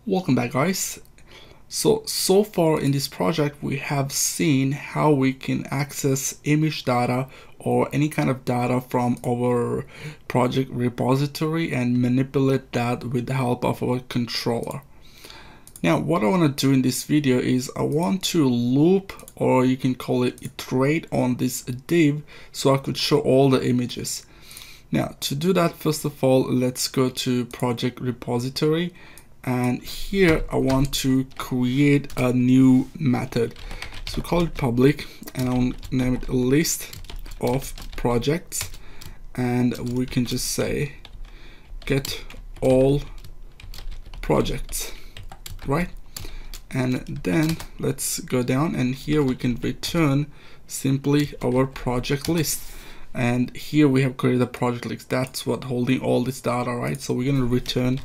Welcome back, guys. So far in this project we have seen how we can access image data or any kind of data from our project repository and manipulate that with the help of our controller. Now what I want to do in this video is I want to loop, or you can call it iterate, on this div so I could show all the images. Now to do that, first of all, let's go to project repository, and here I want to create a new method. So call it public, and I'll name it a list of projects, and we can just say get all projects, right? And then let's go down, and here we can return simply our project list. And here we have created a project list. That's what holding all this data, right? So we're going to return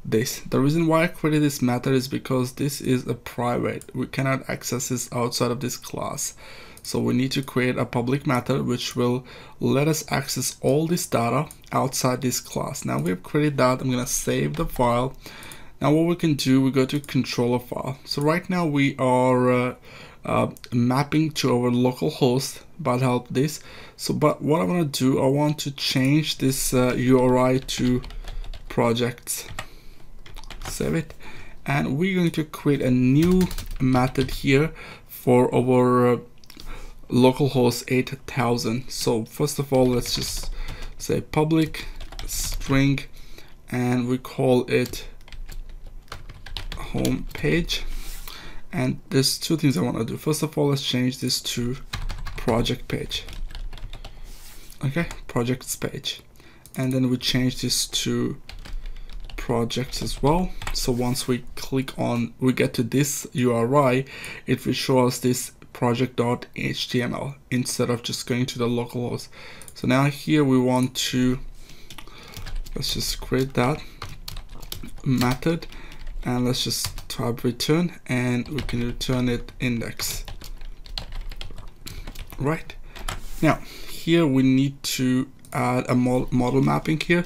this. The reason why I created this method is because this is a private. We cannot access this outside of this class. So we need to create a public method which will let us access all this data outside this class. Now we have created that. I'm going to save the file. Now what we can do, we go to controller file. So right now we are mapping to our local host by the help of this. So but what I want to do, I want to change this URI to projects. Save it, and we're going to create a new method here for our localhost 8000. So first of all, let's just say public string, and we call it home page. And there's two things I want to do. First of all, let's change this to project page. Okay, projects page, and then we change this to projects as well. So once we click on, we get to this URI, it will show us this project.html instead of just going to the localhost. So now here we want to, let's just create that method, and let's just type return, and we can return it index. Right now here we need to add a model mapping here.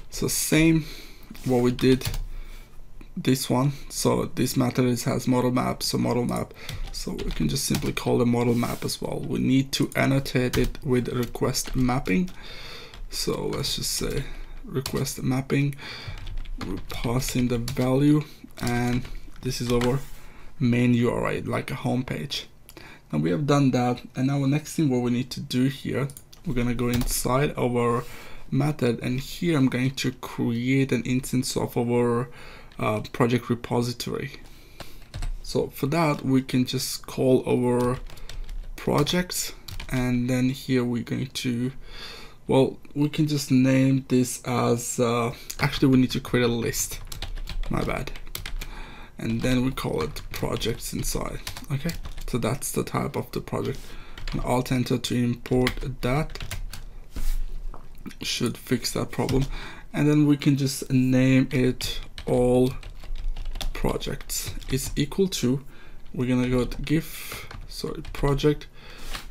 So same what we did this one. So this method has model map, so model map, so we can just simply call the model map as well. We need to annotate it with request mapping. So let's just say request mapping, we pass in the value, and this is our main URI, like a home page. Now we have done that, and now the next thing what we need to do here, we're gonna go inside our method, and here I'm going to create an instance of our project repository. So for that we can just call our projects, and then here we're going to, well, we can just name this as actually we need to create a list, my bad, and then we call it projects inside. Okay, so that's the type of the project, and Alt enter to import that should fix that problem. And then we can just name it all projects is equal to, we're gonna go to project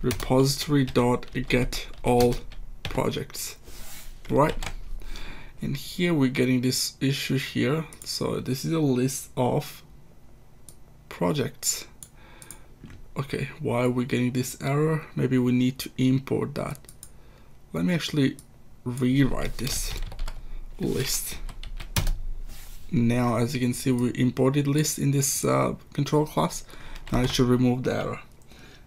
repository dot get all projects, right? And here we're getting this issue here. So this is a list of projects. Okay, why are we getting this error? Maybe we need to import that. Let me actually rewrite this list. Now as you can see, we imported list in this control class. Now it should remove the error.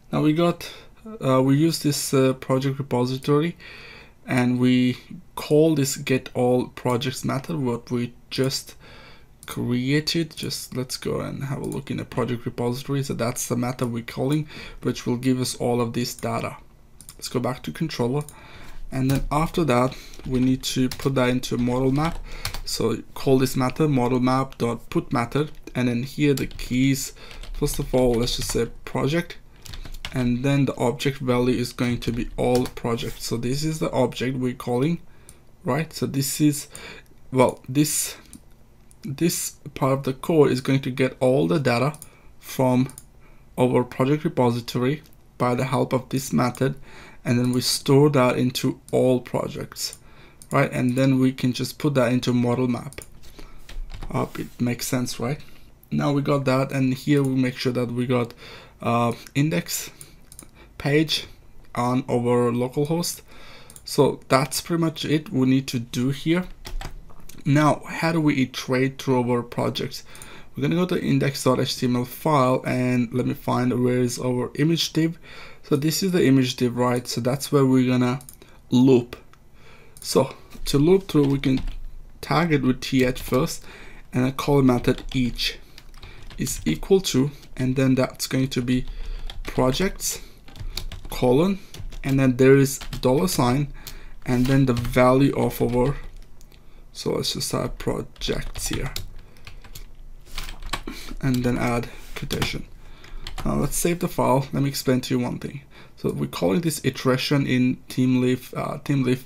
Now we got we use this project repository, and we call this get all projects method what we just created. Just let's go and have a look in the project repository. So that's the method we're calling, which will give us all of this data. Let's go back to controller, and then after that we need to put that into a model map. So call this method model map dot put method, and then here the keys, first of all let's just say project, and then the object value is going to be all projects. So this is the object we're calling, right? So this is, well, this part of the code is going to get all the data from our project repository by the help of this method, and then we store that into all projects, right? And then we can just put that into model map. It makes sense, right? now we got that, and here we make sure that we got index page on our localhost. So that's pretty much it we need to do here. Now, how do we iterate through our projects? We're gonna go to index.html file, and let me find where is our image div. So this is the image div, right? So that's where we're gonna loop. So to loop through, we can tag it with th first, and I call a method each is equal to, and then that's going to be projects colon, and then there is $, and then the value of our, so let's just add projects here, and then add quotation. Now let's save the file. Let me explain to you one thing. So we're calling this iteration in Thymeleaf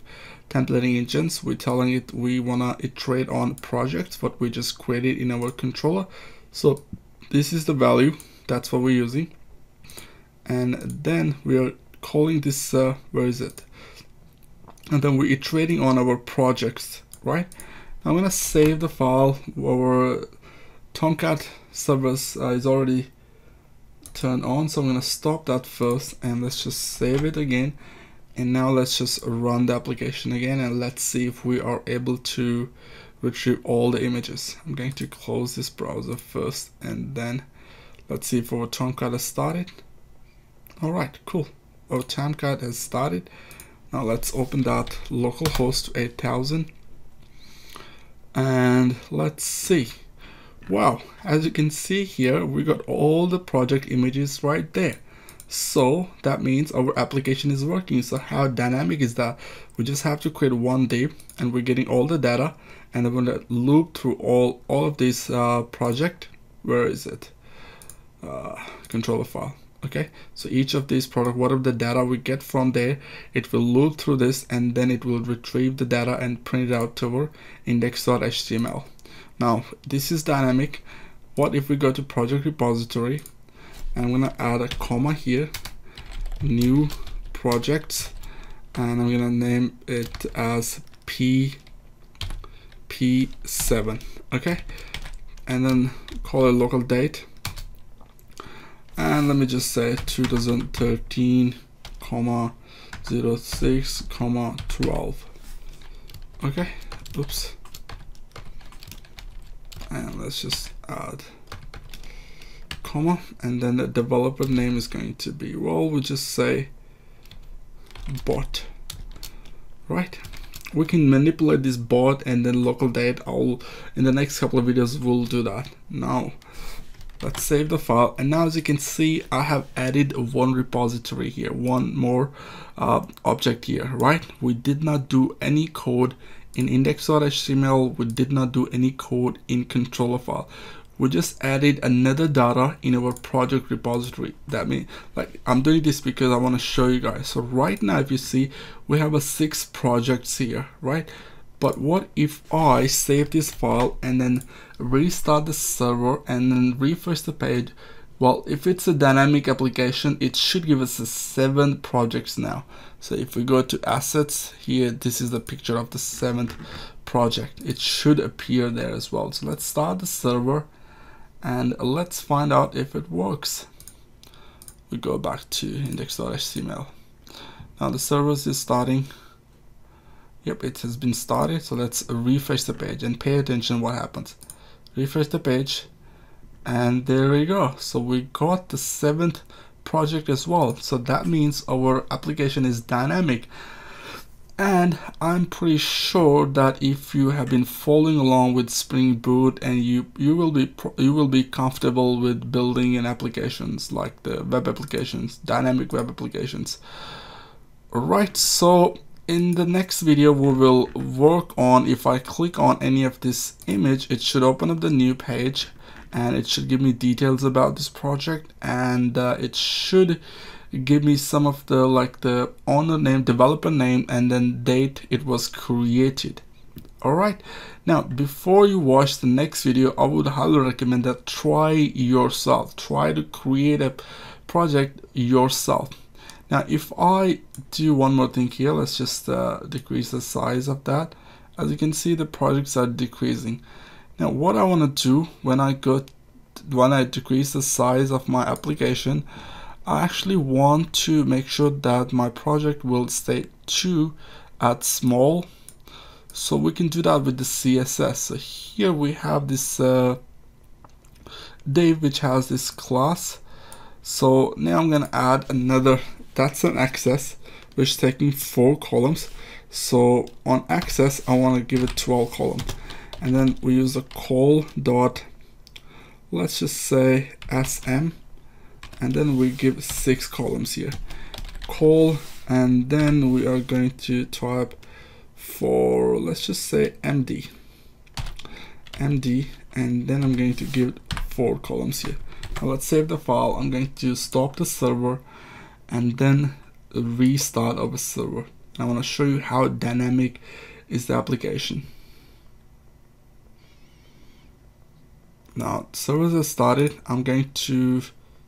templating engines. We're telling it we wanna iterate on projects what we just created in our controller. So this is the value, that's what we're using, and then we are calling this where is it, and then we're iterating on our projects, right? I'm gonna save the file. Our Tomcat servers is already turned on, so I'm gonna stop that first, and let's just save it again. And now let's just run the application again, and let's see if we are able to retrieve all the images. I'm going to close this browser first, and then let's see if our Tomcat has started. All right, cool. Our Tomcat has started. Now let's open that localhost to 8000, and let's see. Wow, as you can see here, we got all the project images right there. So that means our application is working. So how dynamic is that? We just have to create one div, and we're getting all the data, and I'm going to loop through all of these project. Where is it? Controller file. Okay, so each of these product, whatever the data we get from there, it will loop through this, and then it will retrieve the data and print it out to our index.html. Now this is dynamic. What if we go to project repository, and I'm gonna add a comma here, new projects, and I'm gonna name it as P7, okay, and then call it local date, and let me just say 2013, 06, 12. Okay, oops, and let's just add comma, and then the developer name is going to be, well, we just say bot, right? We can manipulate this bot and then local date. I'll in the next couple of videos we'll do that. Now let's save the file, and now as you can see, I have added one repository here, one more object here, right? We did not do any code in index.html. We did not do any code in controller file. We just added another data in our project repository. That means, like, I'm doing this because I want to show you guys. So right now, if you see, we have 6 projects here, right? But what if I save this file and then restart the server and then refresh the page? Well, if it's a dynamic application, it should give us 7 projects now. So if we go to assets here, this is the picture of the 7th project. It should appear there as well. So let's start the server, and let's find out if it works. We go back to index.html. Now the server is starting. Yep, it has been started. So let's refresh the page and pay attention what happens. Refresh the page, and there we go. So we got the 7th project as well. So that means our application is dynamic. And I'm pretty sure that if you have been following along with Spring Boot, and you will be comfortable with building in applications like the web applications, dynamic web applications. Right, so in the next video we will work on, if I click on any of this image, it should open up the new page, and it should give me details about this project, and it should give me some of the, like, the owner name, developer name, and then date it was created. All right, now before you watch the next video, I would highly recommend that try yourself, try to create a project yourself. Now if I do one more thing here, let's just decrease the size of that. As you can see, the projects are decreasing. Now what I want to do when I go decrease the size of my application, I actually want to make sure that my project will stay true at small. So we can do that with the CSS. So here we have this div which has this class. So now I'm gonna add another, that's an access which is taking 4 columns. So on access I want to give it 12 columns, and then we use the call dot, let's just say sm, and then we give 6 columns here, call, and then we are going to type for, let's just say md, and then I'm going to give it 4 columns here. Now let's save the file. I'm going to stop the server and then restart our server. I want to show you how dynamic is the application. Now servers are started. I'm going to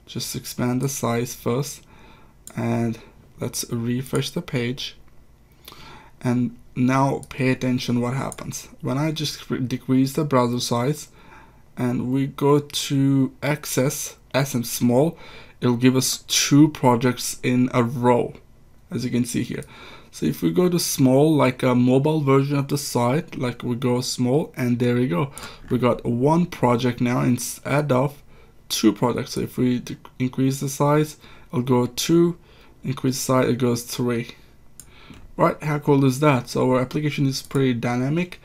just expand the size first, and let's refresh the page. And now pay attention what happens when I just decrease the browser size and we go to access sm small. It'll give us 2 projects in a row, as you can see here. So if we go to small, like a mobile version of the site, like we go small, and there we go, we got 1 project now instead of 2 projects. So if we increase the size, it'll go 2, increase the size, it goes 3. Right, how cool is that? So our application is pretty dynamic.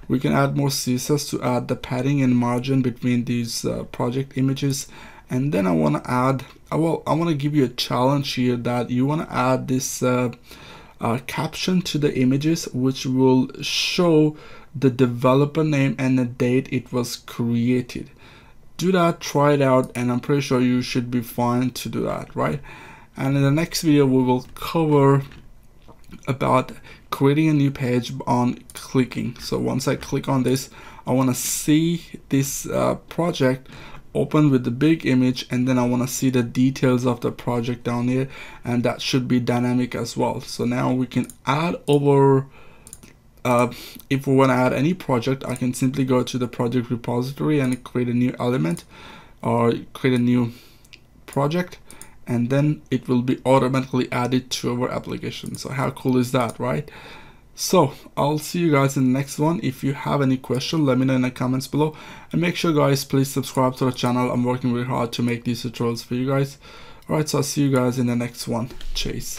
We can add more CSS to add the padding and margin between these project images. And then I want to add, I want to give you a challenge here that you want to add this caption to the images, which will show the developer name and the date it was created. Do that, try it out, and I'm pretty sure you should be fine to do that, right? And in the next video we will cover about creating a new page on clicking. So once I click on this, I want to see this project open with the big image, and then I want to see the details of the project down here, and that should be dynamic as well. So now we can add over, if we want to add any project, I can simply go to the project repository and create a new element or create a new project, and then it will be automatically added to our application. So how cool is that, right? So I'll see you guys in the next one. If you have any question, let me know in the comments below, and make sure guys, please subscribe to our channel. I'm working really hard to make these tutorials for you guys. All right, so I'll see you guys in the next one. Chase.